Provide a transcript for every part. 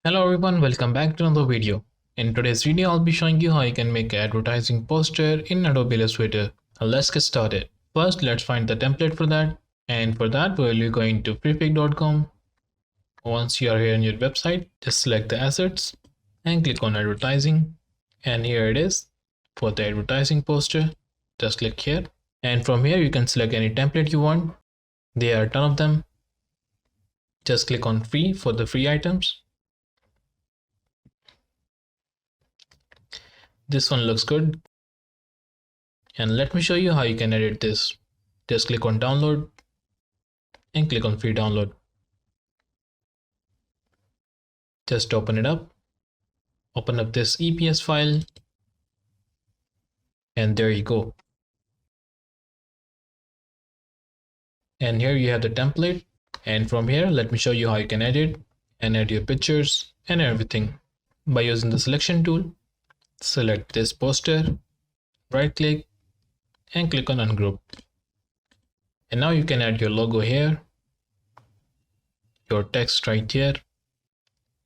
Hello everyone, welcome back to another video. In today's video, I'll be showing you how you can make an advertising poster in Adobe Illustrator. Now let's get started. First, let's find the template for that. And for that, we'll be going to prefig.com. Once you are here on your website, just select the assets and click on advertising. And here it is for the advertising poster. Just click here. And from here, you can select any template you want. There are a ton of them. Just click on free for the free items. This one looks good. And let me show you how you can edit this. Just click on download and click on free download. Just open it up. Open up this EPS file. And there you go. And here you have the template. And from here, let me show you how you can edit and add your pictures and everything. By using the selection tool, select this poster, right click and click on ungroup. And now you can add your logo here, your text right here,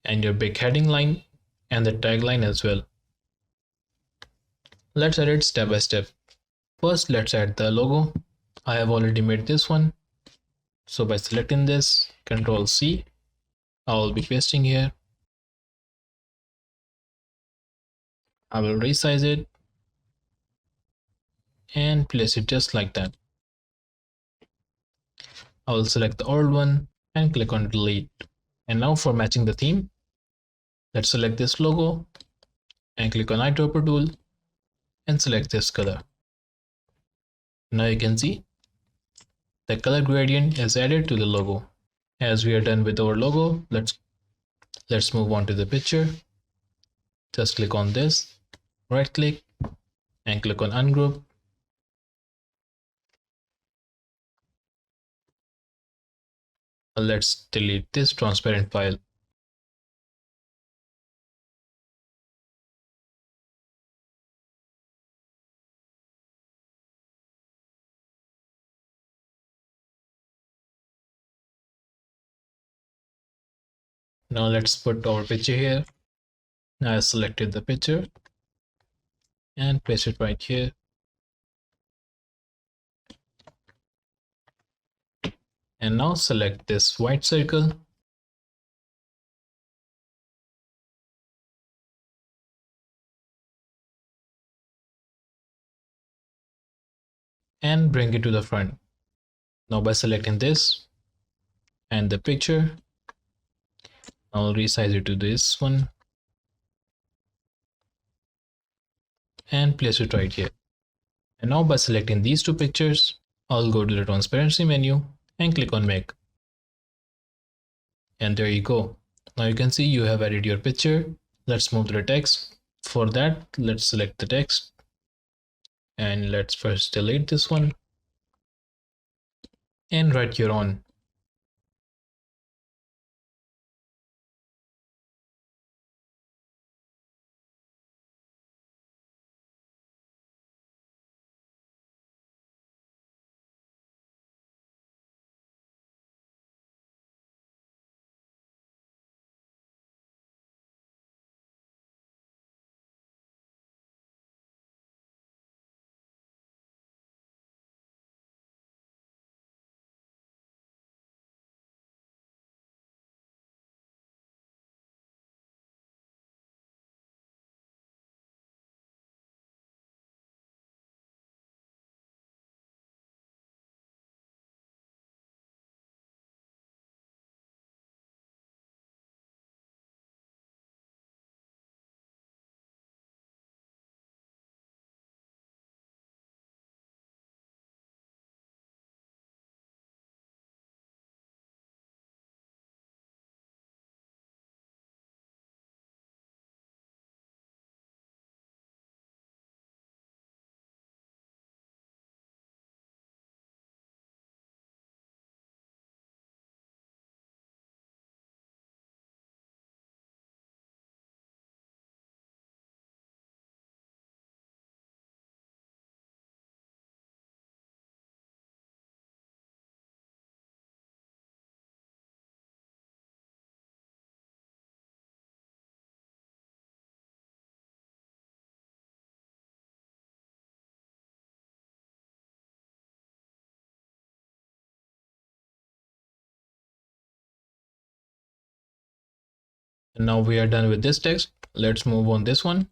and your big heading line and the tagline as well. Let's edit step by step. First, let's add the logo. I have already made this one. So by selecting this, Ctrl C, I will be pasting here. I will resize it and place it just like that. I will select the old one and click on delete. And now for matching the theme, let's select this logo and click on eyedropper tool and select this color. Now you can see the color gradient is added to the logo. As we are done with our logo, let's move on to the picture. Just click on this, right click and click on ungroup. Let's delete this transparent file. Now let's put our picture here. Now I selected the picture and paste it right here. And now select this white circle and bring it to the front. Now by selecting this and the picture, I'll resize it to this one and place it right here. And now by selecting these two pictures, I'll go to the transparency menu and click on make. And there you go. Now you can see you have added your picture. Let's move to the text. For that, let's select the text and let's first delete this one and write your own. And now we are done with this text. Let's move on this one.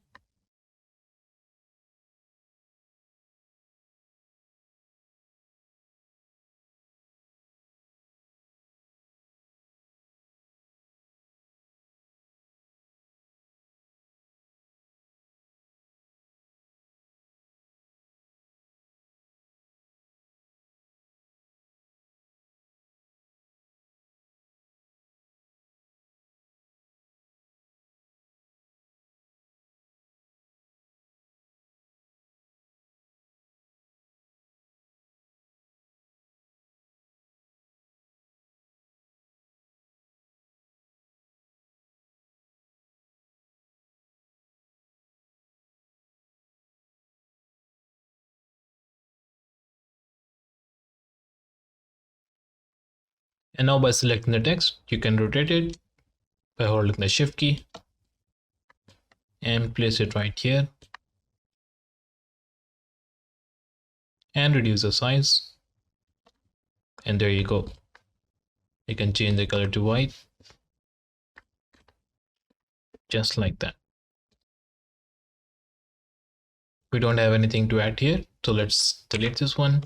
And now by selecting the text, you can rotate it by holding the shift key and place it right here and reduce the size. And there you go. You can change the color to white, just like that. We don't have anything to add here, so let's delete this one.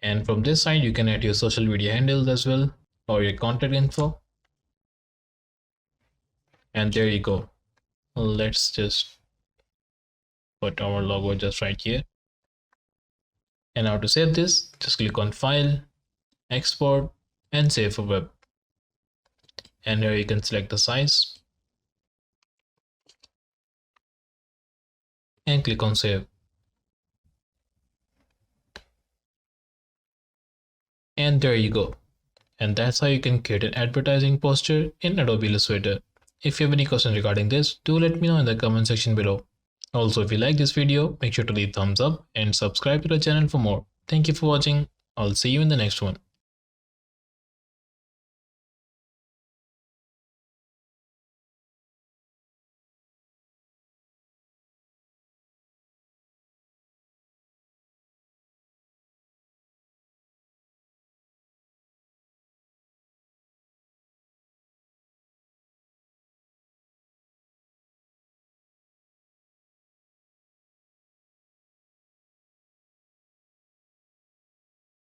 And from this side, you can add your social media handles as well, or your contact info. And there you go. Let's just put our logo just right here. And now to save this, just click on File, Export, and Save for Web. And here you can select the size and click on Save. And there you go. And that's how you can create an advertising poster in Adobe Illustrator. If you have any questions regarding this, do let me know in the comment section below. Also, if you like this video, make sure to leave thumbs up and subscribe to the channel for more. Thank you for watching. I'll see you in the next one.